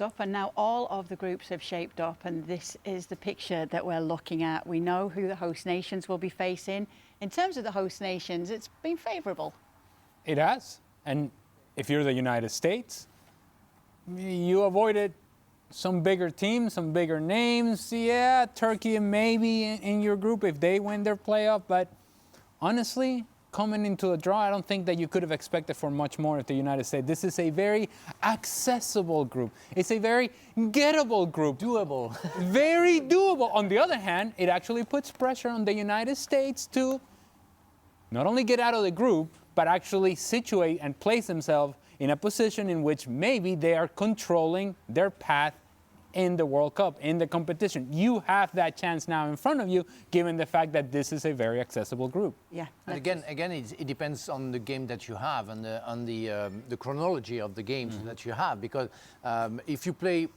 Up, and now all of the groups have shaped up, and this is the picture that we're looking at. We know who the host nations will be facing. In terms of the host nations, it's been favourable. It has. And if you're the United States, you avoided some bigger teams, some bigger names. Yeah, Turkey maybe in your group if they win their playoff. But honestly, coming into the draw, I don't think that you could have expected for much more of the United States. This is a very accessible group. It's a very gettable group. Doable. Very doable. On the other hand, it actually puts pressure on the United States to not only get out of the group, but actually situate and place themselves in a position in which maybe they are controlling their path in the World Cup, in the competition. You have that chance now in front of you, given the fact that this is a very accessible group. Yeah. And again, it depends on the game that you have and the chronology of the games that you have. Because if you play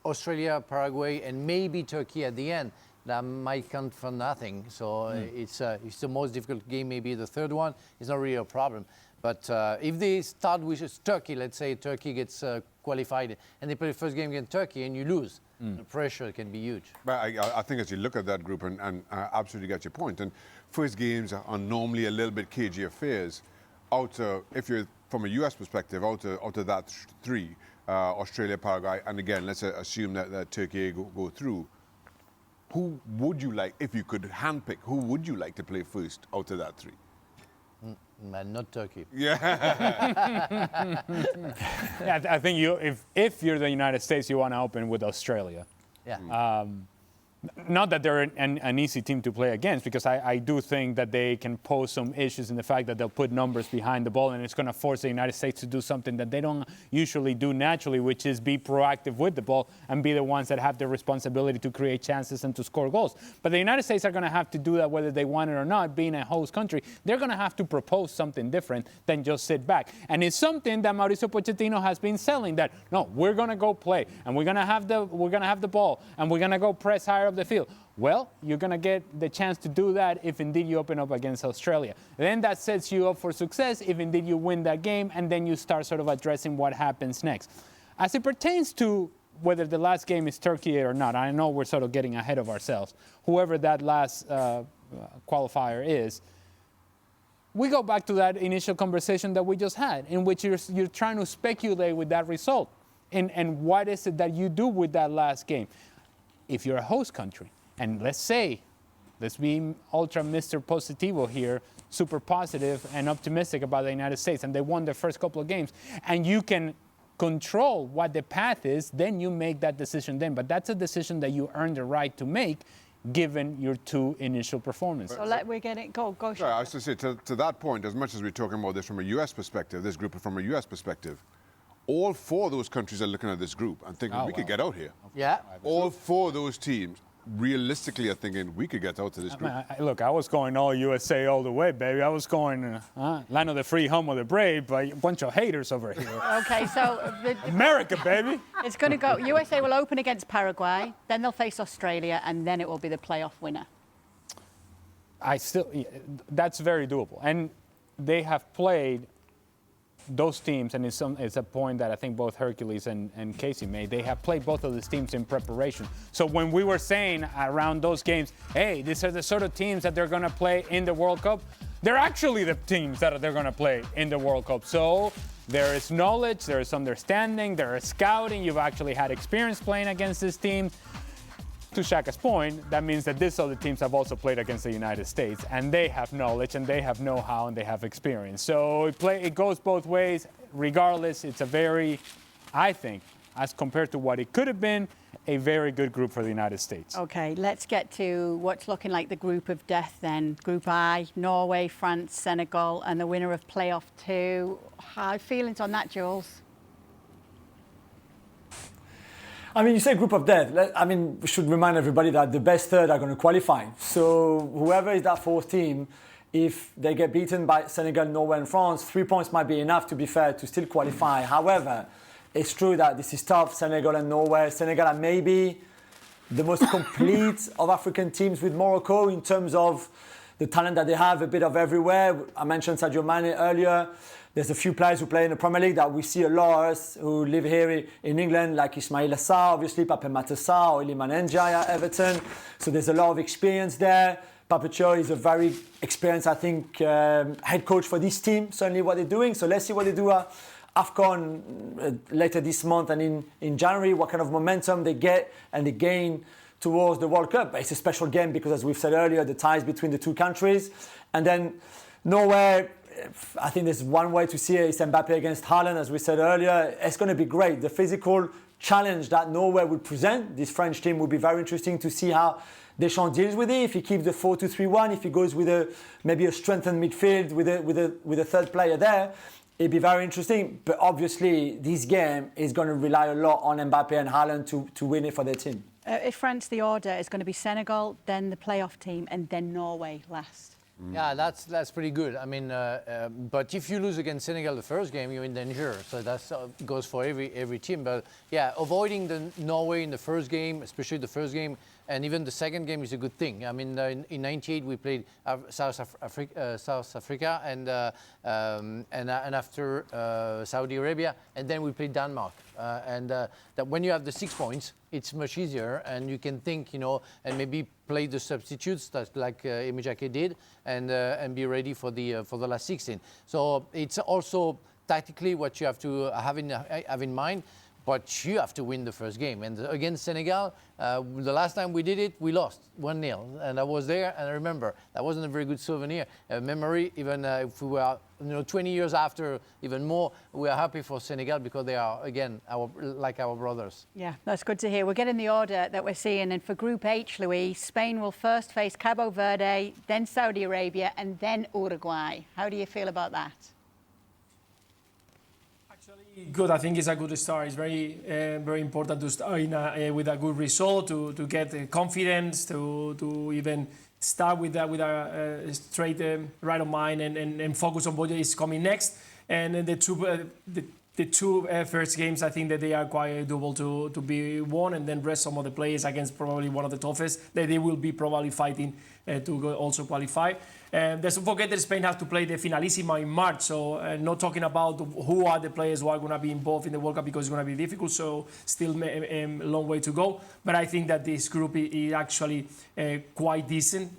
Australia, Paraguay, and maybe Turkey at the end, that might count for nothing. So it's the most difficult game, maybe the third one. It's not really a problem. But if they start with Turkey, let's say Turkey gets qualified and they play the first game against Turkey and you lose, the pressure can be huge. But I think as you look at that group, and I absolutely get your point, and first games are normally a little bit cagey affairs. If you're from a US perspective, out of that three, Australia, Paraguay, and again, let's assume that Turkey go through. Who would you like, if you could handpick, who would you like to play first out of that three? Not Turkey. Yeah. Yeah, I think if you're the United States, you want to open with Australia. Yeah. Not that they're an easy team to play against, because I do think that they can pose some issues in the fact that they'll put numbers behind the ball, and it's going to force the United States to do something that they don't usually do naturally, which is be proactive with the ball and be the ones that have the responsibility to create chances and to score goals. But the United States are going to have to do that whether they want it or not. Being a host country, they're going to have to propose something different than just sit back. And it's something that Mauricio Pochettino has been selling, that no, we're going to go play, and we're going to have the ball, and we're going to go press higher up the field. Well, you're going to get the chance to do that if indeed you open up against Australia. Then that sets you up for success if indeed you win that game, and then you start sort of addressing what happens next. As it pertains to whether the last game is Turkey or not, I know we're sort of getting ahead of ourselves. Whoever that last qualifier is, we go back to that initial conversation that we just had, in which you're trying to speculate with that result. And what is it that you do with that last game? If you're a host country, and let's be ultra Mr. Positivo here, super positive and optimistic about the United States, and they won their first couple of games, and you can control what the path is, then you make that decision then. But that's a decision that you earn the right to make, given your two initial performances. So we're getting go. Sorry, I was to say, to that point, as much as we're talking about this from a US perspective, this group from a US perspective, all four of those countries are looking at this group and thinking we could get out here. Yeah. All four of those teams realistically are thinking we could get out to this group. Look, I was going all USA all the way, baby. I was going land of the free, home of the brave, but a bunch of haters over here. Okay, so America, baby. it's going to go. USA will open against Paraguay, then they'll face Australia, and then it will be the playoff winner. That's very doable, and they have played those teams, and it's a point that I think both Hercules and Casey made. They have played both of these teams in preparation. So when we were saying around those games, hey, these are the sort of teams that they're going to play in the World Cup, they're actually the teams that they're going to play in the World Cup. So there is knowledge, there is understanding, there is scouting. You've actually had experience playing against this team. To Shaka's point, that means that these other teams have also played against the United States, and they have knowledge, and they have know-how, and they have experience. So it goes both ways. Regardless, it's a very, I think, as compared to what it could have been, a very good group for the United States. Okay, let's get to what's looking like the group of death then. Group I, Norway, France, Senegal, and the winner of playoff 2. How feelings on that, Jules? I mean, you say group of death. I mean, we should remind everybody that the best third are going to qualify. So whoever is that fourth team, if they get beaten by Senegal, Norway and France, 3 points might be enough, to be fair, to still qualify. However, it's true that this is tough, Senegal and Norway. Senegal are maybe the most complete of African teams with Morocco in terms of the talent that they have, a bit of everywhere. I mentioned Sadio Mane earlier. There's a few players who play in the Premier League that we see a lot of us who live here in England, like Ismail Assar, obviously, Pape Matar or Iliman Ndiaye at Everton. So there's a lot of experience there. Papicho is a very experienced, I think, head coach for this team, certainly what they're doing. So let's see what they do at AFCON later this month and in January, what kind of momentum they get and they gain towards the World Cup. But it's a special game because, as we've said earlier, the ties between the two countries. And then Norway, I think there's one way to see it, is Mbappe against Haaland, as we said earlier. It's going to be great. The physical challenge that Norway would present, this French team, would be very interesting to see how Deschamps deals with it. If he keeps the 4-2-3-1, if he goes with maybe a strengthened midfield with a third player there, it'd be very interesting. But obviously, this game is going to rely a lot on Mbappe and Haaland to win it for their team. If France, the order is going to be Senegal, then the playoff team, and then Norway last. Yeah, that's pretty good. I mean, but if you lose against Senegal the first game, you're in danger. So that goes for every team. But yeah, avoiding the Norway in the first game, especially the first game, and even the second game is a good thing. I mean, in '98 we played South Africa, and after Saudi Arabia, and then we played Denmark. That when you have the 6 points, it's much easier, and you can think, and maybe play the substitutes that like Emi Jake did, and be ready for the last 16. So it's also tactically what you have to have in mind. But you have to win the first game. And against Senegal, the last time we did it, we lost 1-0. And I was there, and I remember that wasn't a very good souvenir. Memory, even if we were 20 years after, even more, we are happy for Senegal because they are, again, like our brothers. Yeah, that's good to hear. We're getting the order that we're seeing. And for Group H, Louis, Spain will first face Cabo Verde, then Saudi Arabia, and then Uruguay. How do you feel about that? Good. I think it's a good start. It's very important to start with a good result, to get confidence, to even start with a straight right of mind and focus on what is coming next. And the two first games, I think that they are quite doable to be won, and then rest some of the players against probably one of the toughest that they will be probably fighting to also qualify. Let's not forget that Spain has to play the Finalissima in March, so not talking about who are the players who are going to be involved in the World Cup because it's going to be difficult, so still a long way to go. But I think that this group is actually quite decent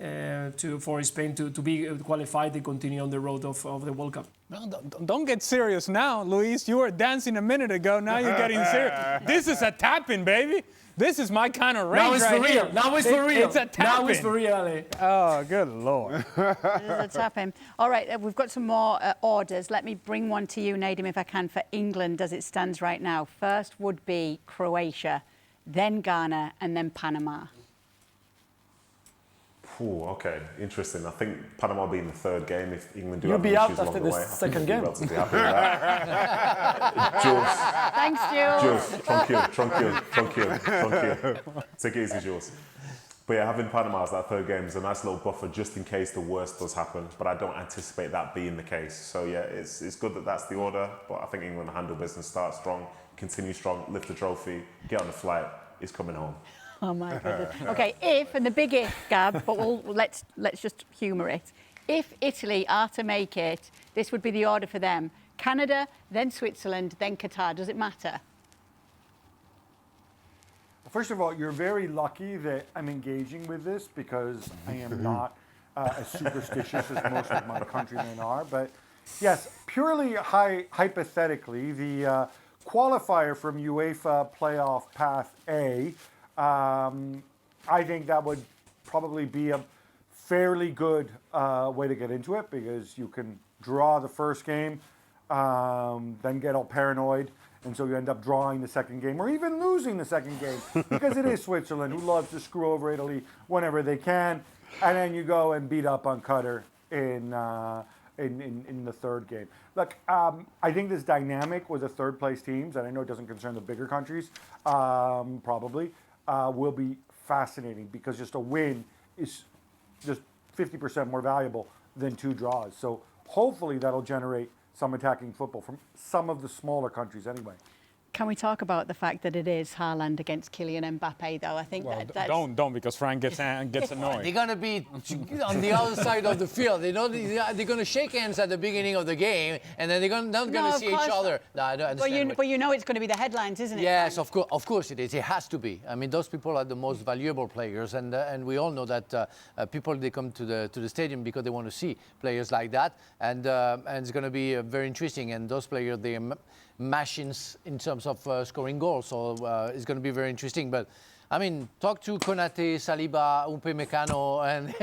for Spain to be qualified and continue on the road of the World Cup. No, don't get serious now, Luis. You were dancing a minute ago. Now you're getting serious. This is a tap-in, baby. This is my kind of range. Now it's right for real. here. Now it's for real. It's a tap-in. Now it's for real, Ale. Oh, good Lord. Let's tap him. All right, we've got some more orders. Let me bring one to you, Nadim, if I can, for England as it stands right now. First would be Croatia, then Ghana, and then Panama. Ooh, okay, interesting. I think Panama being the third game, if England do You'll have be issues out along after the the way, second game. Relatively happy with that. Jules. Thanks, Jules. Jules, tranquil. Take it easy, Jules. But yeah, having Panama as that third game is a nice little buffer just in case the worst does happen. But I don't anticipate that being the case. So yeah, it's good that that's the order. But I think England handle business, start strong, continue strong, lift the trophy, get on the flight. It's coming home. Oh my goodness. Okay, if, and the big if, Gab, but let's just humour it. If Italy are to make it, this would be the order for them. Canada, then Switzerland, then Qatar. Does it matter? First of all, you're very lucky that I'm engaging with this because I am not as superstitious as most of my countrymen are. But yes, purely hypothetically, the qualifier from UEFA Playoff Path A, I think that would probably be a fairly good way to get into it because you can draw the first game, then get all paranoid, and so you end up drawing the second game or even losing the second game because it is Switzerland who loves to screw over Italy whenever they can, and then you go and beat up on Qatar in the third game. Look, I think this dynamic with the third place teams, and I know it doesn't concern the bigger countries, probably, will be fascinating because just a win is just 50% more valuable than 2 draws. So hopefully that'll generate some attacking football from some of the smaller countries anyway. Can we talk about the fact that it is Haaland against Kylian Mbappe, though? I think Well, that's... don't because Frank gets annoyed. They're going to be on the other side of the field. They're going to shake hands at the beginning of the game, and then they're not going to see each other. No, I don't understand. But you know it's going to be the headlines, isn't it? Yes, Frank? of course it is. It has to be. I mean, those people are the most valuable players, and we all know that people, they come to the stadium because they want to see players like that, and it's going to be very interesting. And those players, they are machines in terms of scoring goals, so it's going to be very interesting. But I mean, talk to Konate, Saliba, Upamecano, and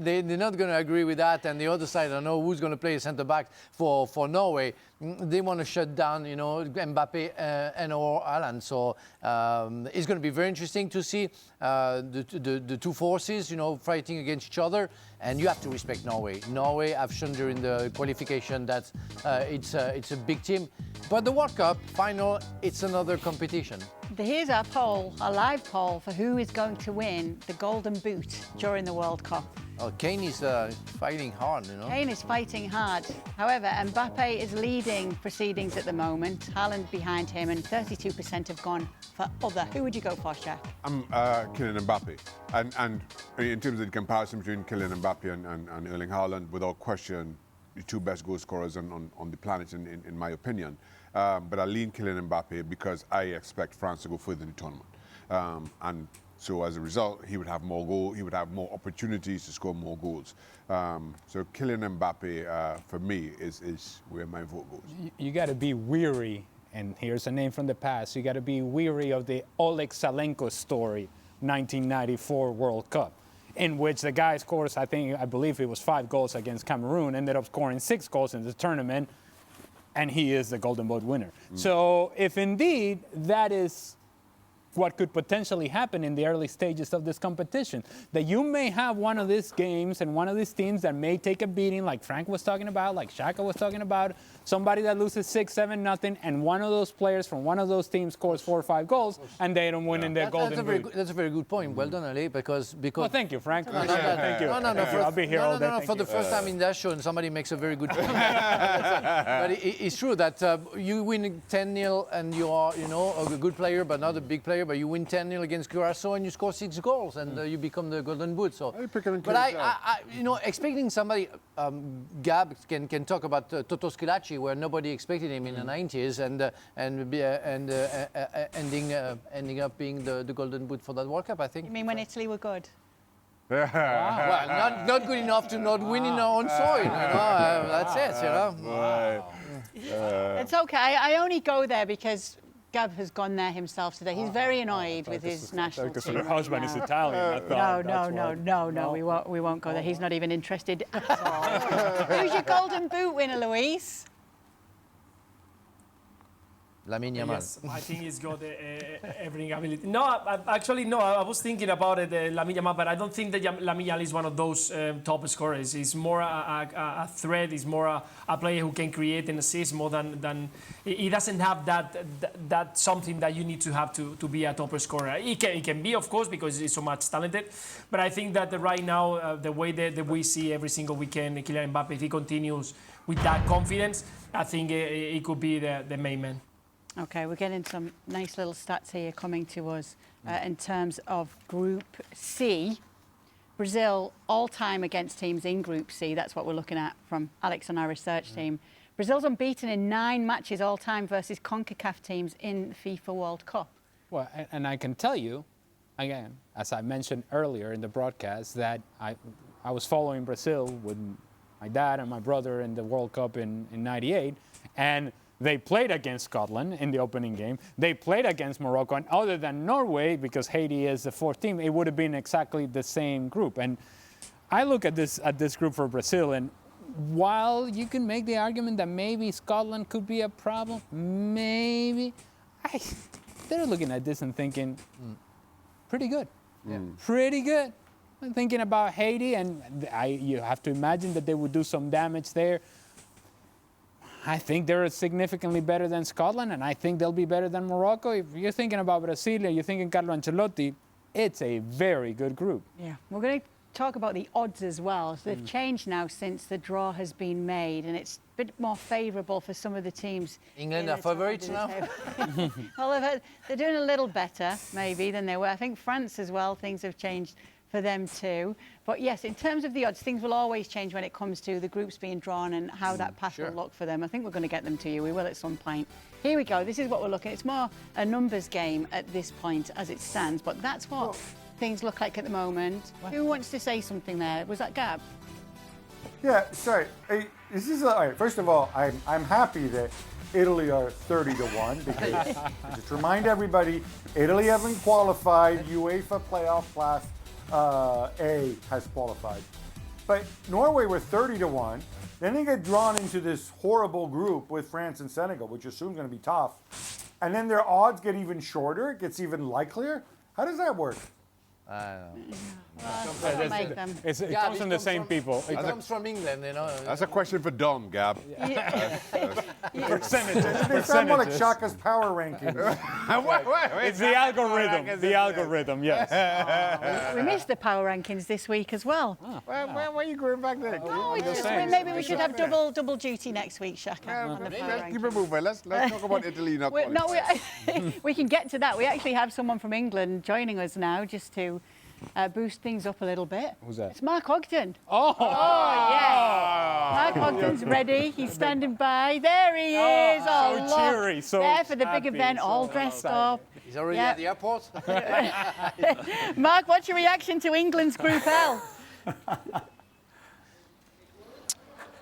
they're not going to agree with that. And the other side, I don't know who's going to play centre back for Norway. They want to shut down, Mbappe and or Haaland. So it's going to be very interesting to see the two forces, fighting against each other. And you have to respect Norway. Norway have shown during the qualification that it's a big team. But the World Cup final, it's another competition. Here's our poll, our live poll for who is going to win the Golden Boot during the World Cup. Oh, Kane is fighting hard, Kane is fighting hard. However, Mbappe is leading proceedings at the moment. Haaland behind him, and 32% have gone for other. Who would you go for, Shaq? I'm Kylian Mbappe. And in terms of the comparison between Kylian Mbappe and Erling Haaland, without question, the two best goal scorers on the planet, in my opinion. But I lean Kylian Mbappe because I expect France to go further in the tournament. And so as a result, he would have more goals, he would have more opportunities to score more goals. So Kylian Mbappe, for me, is where my vote goes. You got to be weary, and here's a name from the past. You got to be weary of the Oleg Salenko story, 1994 World Cup, in which the guy scores, I believe it was 5 goals against Cameroon, ended up scoring 6 goals in the tournament, and he is the Golden Boot winner. So if indeed that is what could potentially happen in the early stages of this competition, that you may have one of these games and one of these teams that may take a beating, like Frank was talking about, like Shaka was talking about, somebody that loses 6-7-0, and one of those players from one of those teams scores 4 or 5 goals, and they don't win in their Golden Boot. That's a very good point. Well done, Ali, because... Well, thank you, Frank. No, Thank you. I'll be here all day. For the first time in that show, and somebody makes a very good point. But it's true that you win 10-0 and you are, a good player, but not a big player, but you win 10-0 against Curacao and you score 6 goals and you become the Golden Boot. So, but I expecting somebody, Gab can talk about Toto Schillaci, where nobody expected him in the 90s, ending up being the Golden Boot for that World Cup, I think. You mean when Italy were good? Well, not good enough to not win in our own soil, that's it, It's okay. I only go there because Gab has gone there himself today. He's very annoyed with his national team. Because her husband is Italian, I thought. No, we won't go there. He's not even interested at all. Who's your Golden Boot winner, Luis? Lamine Yamal. Yes, I think he's got everything ability. No, I was thinking about it, Lamine Yamal, but I don't think that Lamine Yamal is one of those top scorers. He's more a threat. He's more a player who can create and assist more than he doesn't have that something that you need to have to be a top scorer. He can be, of course, because he's so much talented. But I think that right now, the way that we see every single weekend, Kylian Mbappe, if he continues with that confidence, I think he could be the main man. Okay, we're getting some nice little stats here coming to us in terms of Group C. Brazil all-time against teams in Group C. That's what we're looking at from Alex and our research team. Brazil's unbeaten in 9 matches all-time versus CONCACAF teams in the FIFA World Cup. Well, and I can tell you, again, as I mentioned earlier in the broadcast, that I was following Brazil with my dad and my brother in the World Cup in '98, and they played against Scotland in the opening game. They played against Morocco. And other than Norway, because Haiti is the 4th team, it would have been exactly the same group. And I look at this group for Brazil, and while you can make the argument that maybe Scotland could be a problem, maybe, they're looking at this and thinking, pretty good. Yeah. Pretty good. I'm thinking about Haiti, and you have to imagine that they would do some damage there. I think they're significantly better than Scotland, and I think they'll be better than Morocco. If you're thinking about Brazil and you're thinking Carlo Ancelotti, it's a very good group. Yeah, we're going to talk about the odds as well. So they've changed now since the draw has been made, and it's a bit more favourable for some of the teams. England in are the top favourites end now? of the table. Well, they're doing a little better, maybe, than they were. I think France as well, things have changed for them too. But yes, in terms of the odds, things will always change when it comes to the groups being drawn and how that path will look for them. I think we're going to get them to you. We will at some point. Here we go. This is what we're looking at. It's more a numbers game at this point as it stands, but that's what things look like at the moment. Who wants to say something there? Was that Gab? Yeah, sorry. Hey, this is all right. First of all, I'm happy that Italy are 30-1 because just to remind everybody, Italy haven't qualified. UEFA playoff class A has qualified, but Norway were 30-1. Then they get drawn into this horrible group with France and Senegal, which assumes going to be tough, and then their odds get even shorter. It gets even likelier. How does that work? Don't make them. It comes from the same people. It comes from England, you know. That's a question for Dom, Gab. Percentages. They sound more like Shaka's power rankings. It's the algorithm. The algorithm, yes. We missed the power rankings this week as well. Why are you going back there? Oh, it's just, maybe we should have double duty next week, Shaka, on the power Let's keep rankings. it moving. Let's talk about Italy, not We can get to that. We actually have someone from England joining us now just to boost things up a little bit. Who's that? It's Mark Ogden. Oh, Yes. Mark Ogden's ready. He's standing by. There he is. so look. cheery, so there for the happy, big event, so all dressed up. He's already Yeah. at the airport. Mark, what's your reaction to England's Group L?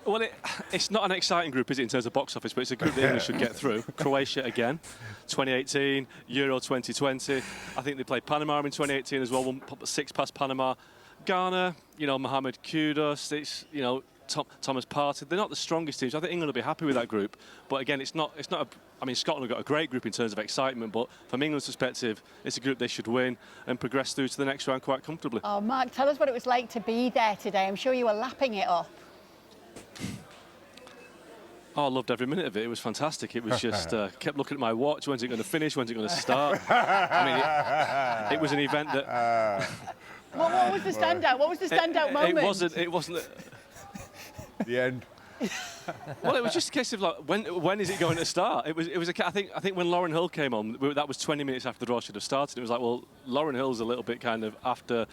Well, it's not an exciting group, is it, in terms of box office, but it's a group that England should get through. Croatia again, 2018, Euro 2020. I think they played Panama in 2018 as well, won 6 past Panama. Ghana, you know, Mohamed Kudus, it's, you know, Thomas Partey. They're not the strongest teams. I think England will be happy with that group. But again, it's not I mean, Scotland have got a great group in terms of excitement, but from England's perspective, it's a group they should win and progress through to the next round quite comfortably. Oh, Mark, tell us what it was like to be there today. I'm sure you were lapping it up. Oh, I loved every minute of it. It was fantastic. It was just kept looking at my watch. When's it going to finish? When's it going to start? I mean, it was an event that. What was the standout? What was the standout moment? It wasn't. The end. Well, it was just a case of like, when is it going to start? It was. I think when Lauren Hill came on, that was 20 minutes after the draw should have started. It was like, well, Lauren Hill's a little bit kind of after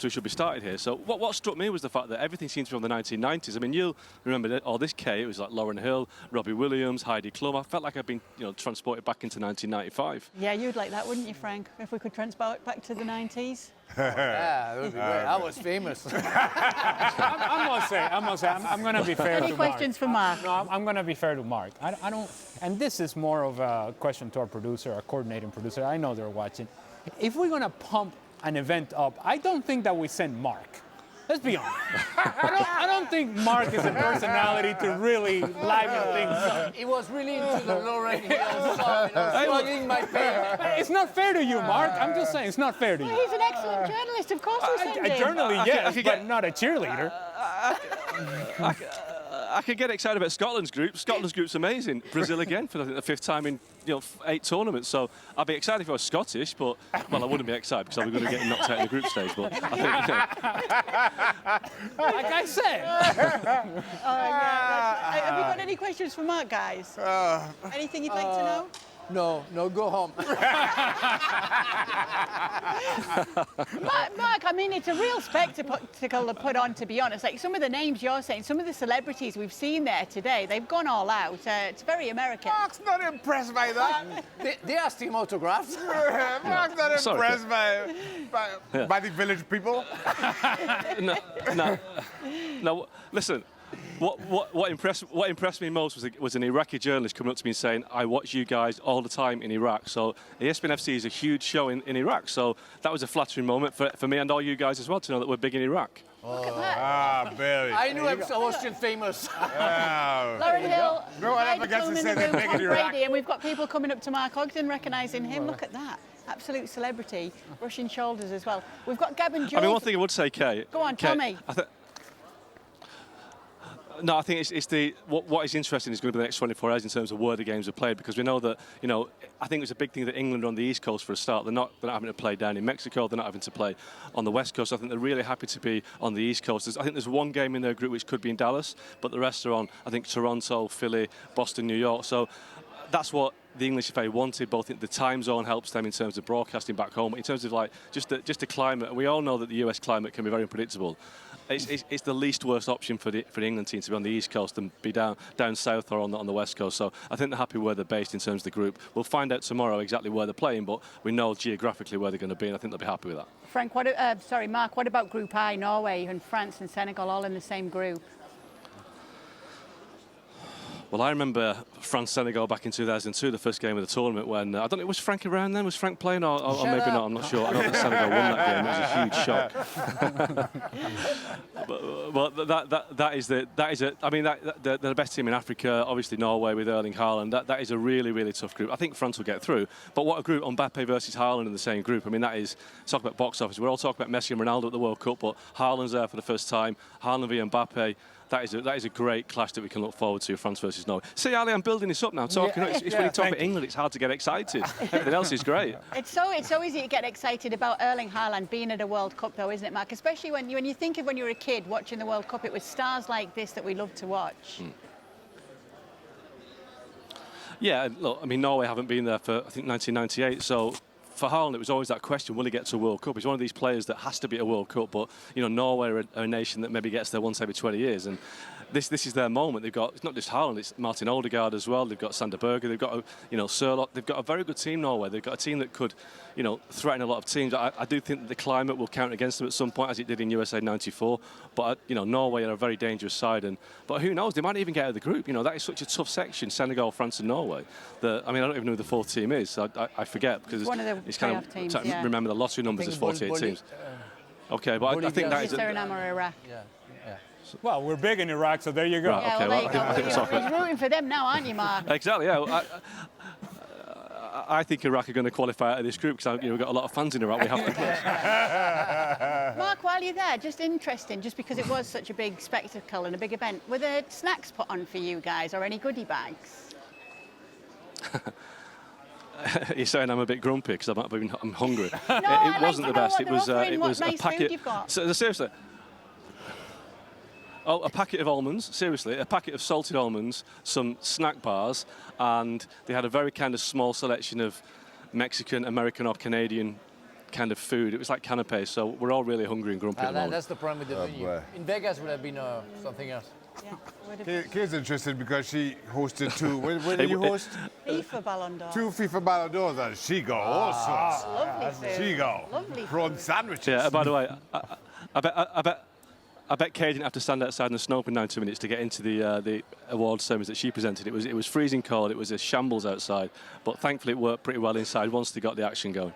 we should be started here. So what struck me was the fact that everything seems to be from the 1990s. I mean, you'll remember this K. It was like Lauren Hill, Robbie Williams, Heidi Klum. I felt like I'd been, you know, transported back into 1995. Yeah, you'd like that, wouldn't you, Frank? If we could transport back to the 90s. Yeah, that would be great. I was famous. I must say, I'm going to be fair to Mark. Any questions for Mark? No, I'm going to be fair to Mark. I don't, and this is more of a question to our producer, our coordinating producer. I know they're watching. If we're going to pump an event up, I don't think that we send Mark. Let's be honest. I don't think Mark is a personality to really liven things up. He was really into the Lauren Hill song, you know, slugging my pen. It's not fair to you, Mark. I'm just saying, it's not fair to you. He's an excellent journalist. Of course we send A him. journalist, yes, but not a cheerleader. I could get excited about Scotland's group. Scotland's group's amazing. Brazil again for I think the 5th time in 8 tournaments. So I'd be excited if I was Scottish, but well, I wouldn't be excited because I'm going to get knocked out in the group stage. But I think, Like I said. Have you got any questions for Mark, guys? Anything you'd like to know? No, go home. Mark, I mean, it's a real spectacle to put on, to be honest. Like some of the names you're saying, some of the celebrities we've seen there today, they've gone all out. It's very American. Mark's not impressed by that. they asked him autographs. Mark's not Sorry, impressed by the village people. no, listen. What impressed me most was an Iraqi journalist coming up to me and saying, I watch you guys all the time in Iraq. So ESPN FC is a huge show in Iraq. So that was a flattering moment for me and all you guys as well to know that we're big in Iraq. Look at that. Billy. I knew I was still famous. Lauren Hill, No one ever Heidi gets to Klum in say the they're room, big in Tom Iraq. Brady, and we've got people coming up to Mark Ogden recognising him. Look at that. Absolute celebrity, brushing shoulders as well. We've got Gab and Jules. I mean, one thing I would say, Kay. Go on, Kay, tell me. No, I think what is interesting is going to be the next 24 hours in terms of where the games are played, because we know that, I think it's a big thing that England are on the East Coast for a start. They're not having to play down in Mexico. They're not having to play on the West Coast. I think they're really happy to be on the East Coast. I think there's one game in their group which could be in Dallas, but the rest are on, I think, Toronto, Philly, Boston, New York. So that's what the English FA wanted. Both the time zone helps them in terms of broadcasting back home, in terms of just the climate. And we all know that the US climate can be very unpredictable. It's the least worst option for the England team to be on the East Coast and be down south or on the West Coast. So I think they're happy where they're based in terms of the group. We'll find out tomorrow exactly where they're playing, but we know geographically where they're going to be, and I think they'll be happy with that. Mark, what about Group I, Norway and France and Senegal all in the same group? Well, I remember France-Senegal back in 2002, the first game of the tournament, when, I don't know, was Frank around then? Was Frank playing or maybe not? I'm not sure. I know that Senegal won that game. It was a huge shock. but they're the best team in Africa, obviously Norway with Erling Haaland. That is a really, really tough group. I think France will get through. But what a group, Mbappe versus Haaland in the same group. I mean, that is, talk about box office. We're all talking about Messi and Ronaldo at the World Cup, but Haaland's there for the first time. Haaland v Mbappe. That is a great clash that we can look forward to, France versus Norway. See, Ali, I'm building this up now. Talking, it's when you talk about England, it's hard to get excited. Everything else is great. It's so easy to get excited about Erling Haaland being at a World Cup, though, isn't it, Mark? Especially when you think of when you were a kid watching the World Cup, it was stars like this that we loved to watch. Yeah, look, I mean, Norway haven't been there for, I think, 1998, so for Haaland, it was always that question, will he get to a World Cup? He's one of these players that has to be at a World Cup, but, Norway are a nation that maybe gets there once every 20 years, and this is their moment. They've got, it's not just Haaland, it's Martin Odegaard as well. They've got Sander Berge, they've got, Sørloth. They've got a very good team, Norway. They've got a team that could, threaten a lot of teams. I do think that the climate will count against them at some point, as it did in USA '94. But, Norway are a very dangerous side. But who knows, they might even get out of the group. That is such a tough section, Senegal, France and Norway. I don't even know who the fourth team is. I forget, because it's kind of teams, remember the lottery numbers as 48 teams. Okay, but I think that is... Suriname or Iraq. Yeah. Well, we're big in Iraq, so there you go. Yeah, okay, well, there you go. You're rooting for them now, aren't you, Mark? Exactly, yeah. I think Iraq are going to qualify out of this group because we've got a lot of fans in Iraq. We have to. Mark, while you're there, just interesting, just because it was such a big spectacle and a big event, were there snacks put on for you guys or any goodie bags? You're saying I'm a bit grumpy because I'm hungry. No, it wasn't the best. It was nice a packet. Food you've got. Seriously. Oh, a packet of almonds, seriously, a packet of salted almonds, some snack bars, and they had a very kind of small selection of Mexican, American or Canadian kind of food. It was like canapés, so we're all really hungry and grumpy at the moment. That's the problem with the venue. In Vegas would have been something else. Yeah, Kay's interested because she hosted two. Where did you host? FIFA Ballon d'Or. 2 FIFA Ballon d'Ors, and she got all sorts. Lovely food. She got Lovely prawn food. sandwiches. Yeah, by the way, I bet Kay didn't have to stand outside in the snow for 90 minutes to get into the award ceremonies that she presented. It was freezing cold. It was a shambles outside, but thankfully it worked pretty well inside once they got the action going.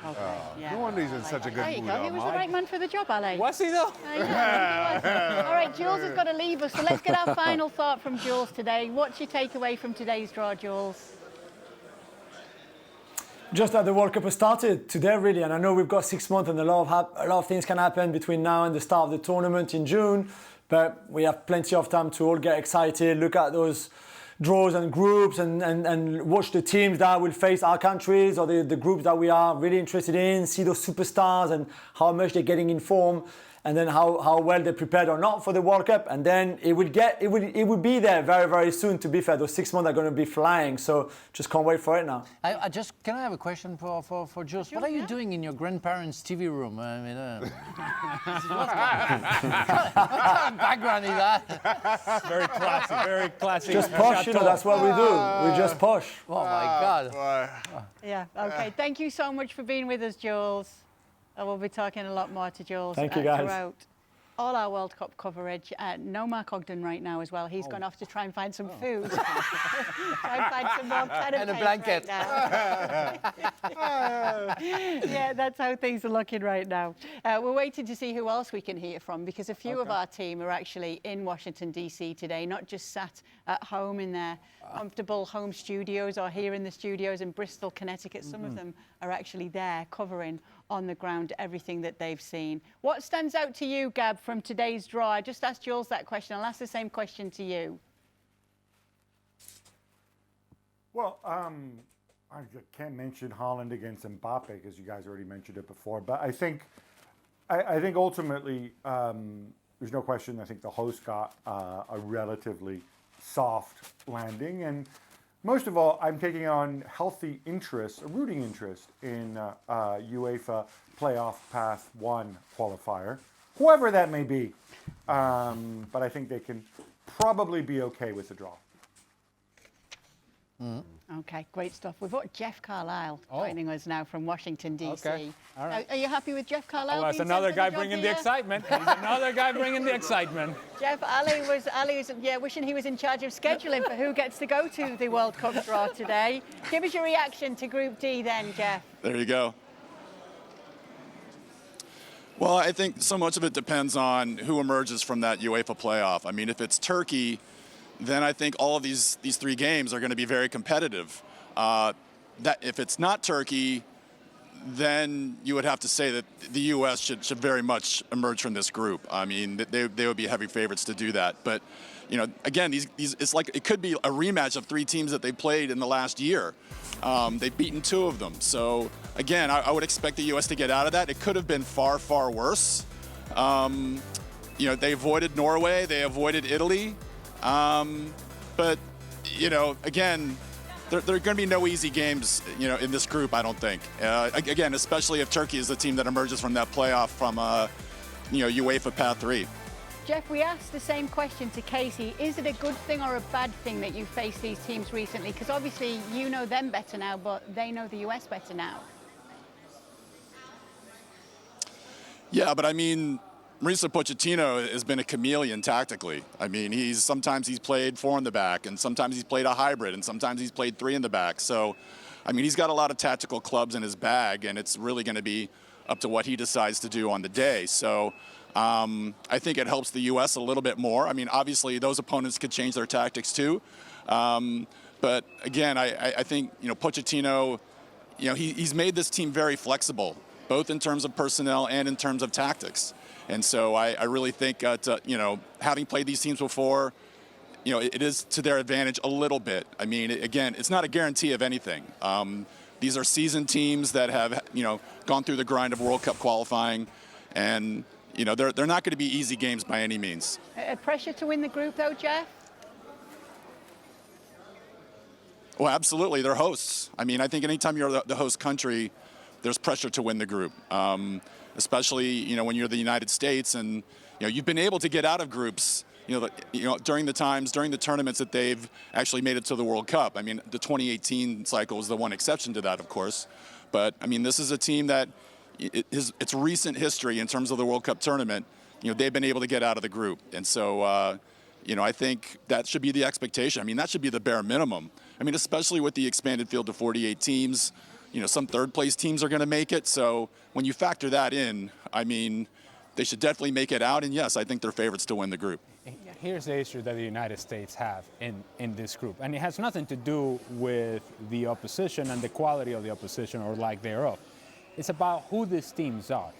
Okay. Yeah. No wonder he's in such a good There you mood. go. He was the right man for the job, Ali. Was he, though? Yeah, all right, Jules has got to leave us, so let's get our final thought from Jules today. What's your takeaway from today's draw, Jules? Just that the World Cup has started today, really, and I know we've got 6 months and a lot of things can happen between now and the start of the tournament in June, but we have plenty of time to all get excited, look at those draws and groups and watch the teams that will face our countries or the groups that we are really interested in, see those superstars and how much they're getting in form, and then how well they're prepared or not for the World Cup, and then it will be there very, very soon. To be fair, those 6 months are going to be flying, so just can't wait for it now. Can I have a question for Jules? What are you doing in your grandparents' TV room? I mean, what kind of background is that? Very classy. Just posh, that's what we do. We just posh. Oh my God. Yeah, okay. Thank you so much for being with us, Jules. And we'll be talking a lot more to Jules Thank you, guys. throughout all our World Cup coverage. No Mark Ogden right now as well. He's gone off to try and find some food. Try and find some more canapés And a blanket. Right now. Yeah, that's how things are looking right now. We're waiting to see who else we can hear from, because a few of our team are actually in Washington, D.C. today, not just sat at home in their comfortable home studios or here in the studios in Bristol, Connecticut. Some of them are actually there covering on the ground, everything that they've seen. What stands out to you, Gab, from today's draw? I just asked Jules that question. I'll ask the same question to you. Well, I can't mention Holland against Mbappe because you guys already mentioned it before. But I think ultimately, there's no question. I think the host got a relatively soft landing, and most of all, I'm taking on healthy interest, a rooting interest in UEFA Playoff Path 1 qualifier, whoever that may be. But I think they can probably be okay with the draw. Okay, great stuff. We've got Jeff Carlisle joining us now from Washington, D.C. Okay, all right. Are you happy with Jeff Carlisle? Oh, that's being another sent for guy the job bringing the here? excitement. He's another guy bringing the excitement. Jeff, Ali was wishing he was in charge of scheduling for who gets to go to the World Cup draw today. Give us your reaction to Group D then, Jeff. There you go. Well, I think so much of it depends on who emerges from that UEFA playoff. I mean, if it's Turkey, then I think all of these three games are going to be very competitive. That if it's not Turkey, then you would have to say that the U.S. should very much emerge from this group. I mean, they would be heavy favorites to do that. But, you know, again, these it's like it could be a rematch of three teams that they played in the last year. They've beaten two of them. So, again, I would expect the U.S. to get out of that. It could have been far, far worse. You know, they avoided Norway. They avoided Italy. But, you know, again, there are going to be no easy games, you know, in this group, I don't think. Again, especially if Turkey is the team that emerges from that playoff from, you know, UEFA Path 3. Jeff, we asked the same question to Casey. Is it a good thing or a bad thing that you faced these teams recently? Because obviously you know them better now, but they know the US better now. Yeah, but I mean, Mauricio Pochettino has been a chameleon tactically. I mean, sometimes he's played four in the back, and sometimes he's played a hybrid, and sometimes he's played three in the back. So, I mean, he's got a lot of tactical clubs in his bag, and it's really going to be up to what he decides to do on the day. So, I think it helps the U.S. a little bit more. I mean, obviously, those opponents could change their tactics too. But again, I think, you know, Pochettino, you know, he's made this team very flexible, both in terms of personnel and in terms of tactics. And so I really think, you know, having played these teams before, you know, it is to their advantage a little bit. I mean, again, it's not a guarantee of anything. These are seasoned teams that have, you know, gone through the grind of World Cup qualifying. And, you know, they're not going to be easy games by any means. Pressure to win the group, though, Jeff? Well, absolutely. They're hosts. I mean, I think anytime you're the host country, there's pressure to win the group. Especially, you know, when you're the United States and, you know, you've been able to get out of groups, you know, during the tournaments that they've actually made it to the World Cup. I mean, the 2018 cycle is the one exception to that, of course. But, I mean, this is a team that its recent history in terms of the World Cup tournament, you know, they've been able to get out of the group. And so, you know, I think that should be the expectation. I mean, that should be the bare minimum. I mean, especially with the expanded field to 48 teams. You know, some third-place teams are going to make it. So when you factor that in, I mean, they should definitely make it out. And, yes, I think they're favorites to win the group. Here's the issue that the United States have in this group. And it has nothing to do with the opposition and the quality of the opposition or lack thereof. It's about who these teams are.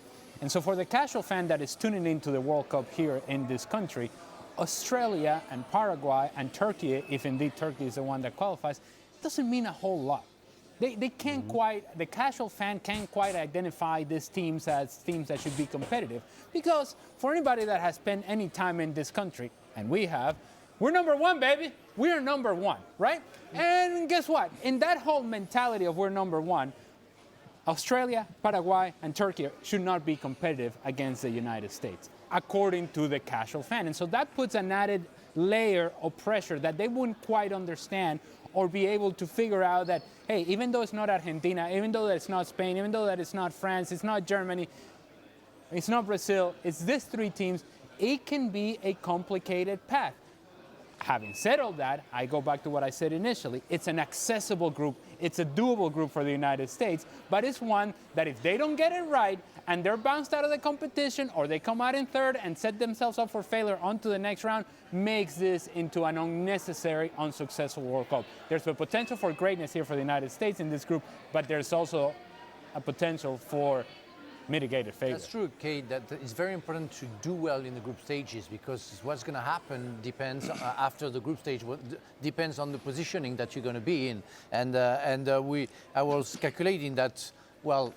And so for the casual fan that is tuning into the World Cup here in this country, Australia and Paraguay and Turkey, if indeed Turkey is the one that qualifies, doesn't mean a whole lot. They can't quite, the casual fan can't quite identify these teams as teams that should be competitive. Because for anybody that has spent any time in this country, and we have, we're number one, baby. We are number one, right? And guess what? In that whole mentality of we're number one, Australia, Paraguay, and Turkey should not be competitive against the United States, according to the casual fan. And so that puts an added layer of pressure that they wouldn't quite understand or be able to figure out that, hey, even though it's not Argentina, even though that it's not Spain, even though that it's not France, it's not Germany, it's not Brazil, it's these three teams, it can be a complicated path. Having said all that, I go back to what I said initially. It's an accessible group. It's a doable group for the United States, but it's one that if they don't get it right and they're bounced out of the competition or they come out in third and set themselves up for failure onto the next round, makes this into an unnecessary, unsuccessful World Cup. There's the potential for greatness here for the United States in this group, but there's also a potential for mitigated favorite. That's true, Kate. That it's very important to do well in the group stages, because what's going to happen depends after the group stage. Depends on the positioning that you're going to be in. And I was calculating that. Well,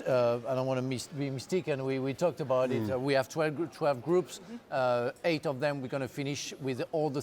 I don't want to be mistaken. We talked about it. We have 12 groups. 8 of them we're going to finish with all the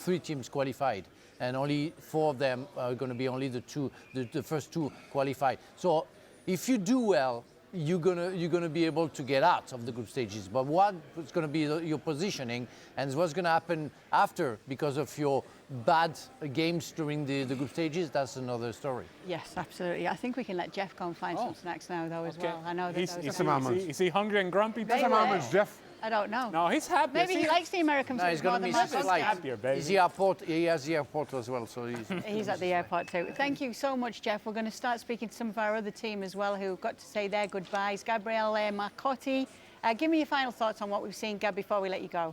three teams qualified, and only 4 of them are going to be only the first 2 qualified. So if you do well, you're gonna be able to get out of the group stages. But what's going to be your positioning, and what's going to happen after because of your bad games during the group stages, that's another story. Yes, absolutely. I think we can let Jeff go and find some snacks now, though, as well. I know that Is he hungry and grumpy? Maybe. Some almonds, Jeff. I don't know. No, he's happy. Maybe he likes the American food He's more going to than miss his mine. flight. happier, baby. He has the airport as well, so He's at the airport too. Thank you so much, Jeff. We're going to start speaking to some of our other team as well who got to say their goodbyes. Gabriele Marcotti, give me your final thoughts on what we've seen, Gab, before we let you go.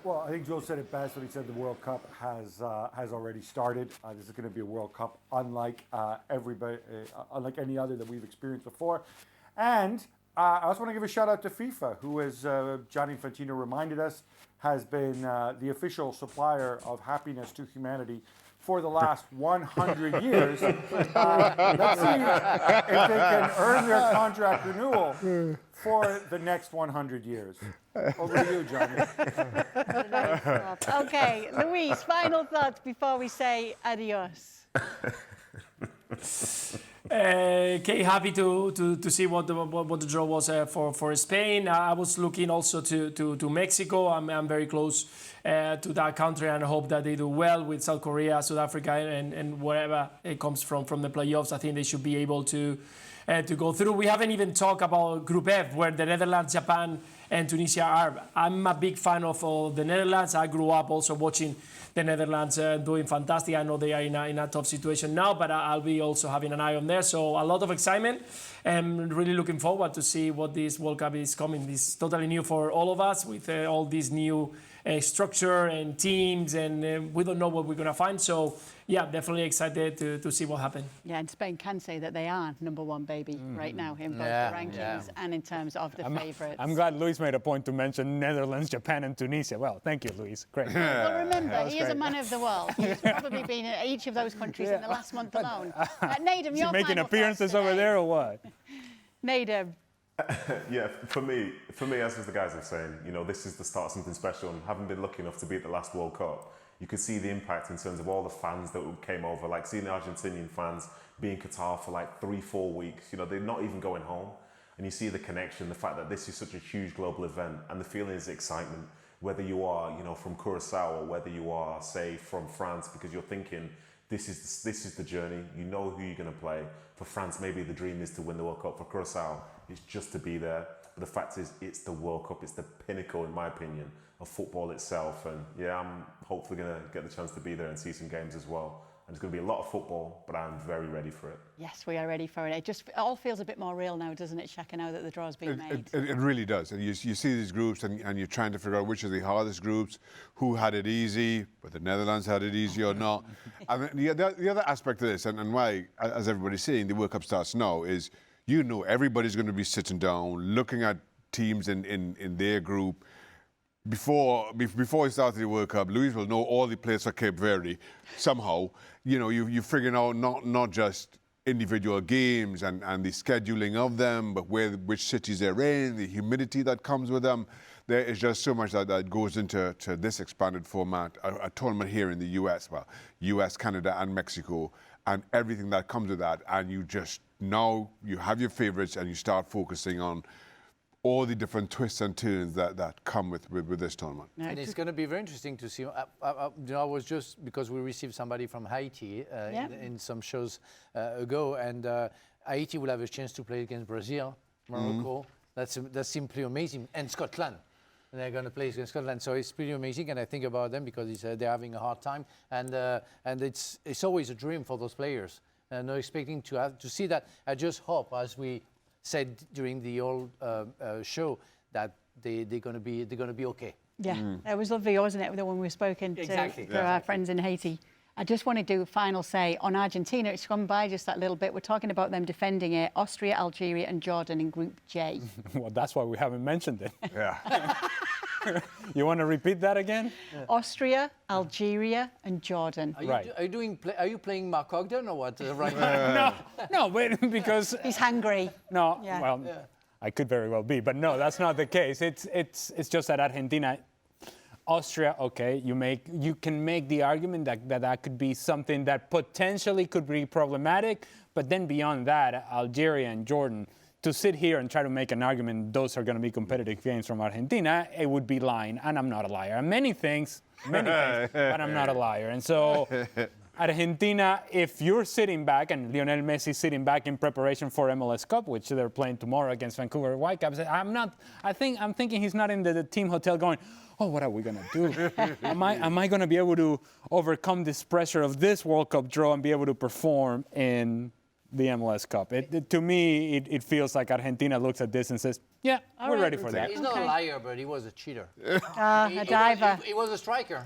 Well, I think Joe said it best when he said the World Cup has already started. This is going to be a World Cup unlike unlike any other that we've experienced before. And I also want to give a shout out to FIFA, who, as Gianni Infantino reminded us, has been the official supplier of happiness to humanity for the last 100 years. Let's see if they can earn their contract renewal for the next 100 years. Over to you, Johnny. Okay, Luis, final thoughts before we say adios. Okay, happy to see what the draw was for Spain. I was looking also to Mexico. I'm very close to that country, and I hope that they do well with South Korea, South Africa, and wherever it comes from the playoffs. I think they should be able to go through. We haven't even talked about Group F, where the Netherlands, Japan, and Tunisia are. I'm a big fan of the Netherlands. I grew up also watching the Netherlands doing fantastic. I know they are in a tough situation now, but I'll be also having an eye on there. So a lot of excitement, and really looking forward to see what this World Cup is coming. This is totally new for all of us, with all these new structure and teams, and we don't know what we're going to find. So yeah, definitely excited to see what happens. Yeah, and Spain can say that they are #1 baby right now in both the rankings and in terms of the favourites. I'm glad Luis made a point to mention Netherlands, Japan, and Tunisia. Well, thank you, Luis. Great. Well, remember, he is a man of the world. He's probably been in each of those countries in the last month alone. Nedum, Is your he making final appearances thoughts over today. there or what? Nedum. Yeah, for me, as the guys are saying, this is the start of something special. And having been lucky enough to be at the last World Cup, you could see the impact in terms of all the fans that came over, like seeing the Argentinian fans be in Qatar for like 3-4 weeks. They're not even going home. And you see the connection, the fact that this is such a huge global event, and the feeling is excitement, whether you are, from Curacao or whether you are, say, from France, because you're thinking, this is the journey. You know who you're going to play. For France, maybe the dream is to win the World Cup. For Curacao, it's just to be there. But the fact is, it's the World Cup. It's the pinnacle, in my opinion, of football itself. And yeah, I'm hopefully going to get the chance to be there and see some games as well. And it's going to be a lot of football, but I'm very ready for it. Yes, we are ready for it. It all feels a bit more real now, doesn't it, Shaka, now that the draw's been made? It really does. And you see these groups and you're trying to figure out which are the hardest groups, who had it easy, whether the Netherlands had it easy or not. I mean, the other aspect of this, and why, as everybody's saying, the World Cup starts now, is everybody's going to be sitting down, looking at teams in their group. Before we started the World Cup, Luis will know all the players for Cape Verde somehow. You're figuring out not just individual games and the scheduling of them, but which cities they're in, the humidity that comes with them. There is just so much that goes into this expanded format, a tournament here in the US, US, Canada, and Mexico, and everything that comes with that. And now you have your favorites and you start focusing on all the different twists and turns that come with this tournament. And it's going to be very interesting to see. I was just, because we received somebody from Haiti in some shows ago, and Haiti will have a chance to play against Brazil, Morocco. That's simply amazing. And Scotland. And they're going to play against Scotland. So it's pretty amazing, and I think about them because they're having a hard time. And it's always a dream for those players. And not expecting to see that. I just hope, as we said during the old show, that they're going to be okay. Yeah, it was lovely, wasn't it, when we were spoken to our friends in Haiti. I just want to do a final say on Argentina. It's gone by just that little bit. We're talking about them defending it. Austria, Algeria and Jordan in Group J. Well, that's why we haven't mentioned it. Yeah. You want to repeat that again? Austria, Algeria and Jordan. Are you playing Mark Ogden or what right now? No, wait, because... He's hungry. No, Yeah. well, I could very well be, but no, that's not the case. It's just that Argentina... Austria, okay, you can make the argument that could be something that potentially could be problematic, but then beyond that, Algeria and Jordan, to sit here and try to make an argument those are going to be competitive games from Argentina, it would be lying, and I'm not a liar. Many things, but I'm not a liar. And so Argentina, if you're sitting back, and Lionel Messi sitting back in preparation for MLS Cup, which they're playing tomorrow against Vancouver Whitecaps, I'm thinking he's not in the team hotel going, oh, what are we going to do? Am I going to be able to overcome this pressure of this World Cup draw and be able to perform in the MLS Cup? To me, it feels like Argentina looks at this and says, yeah, we're ready for that. He's not a liar, but he was a cheater. A diver. He was a striker.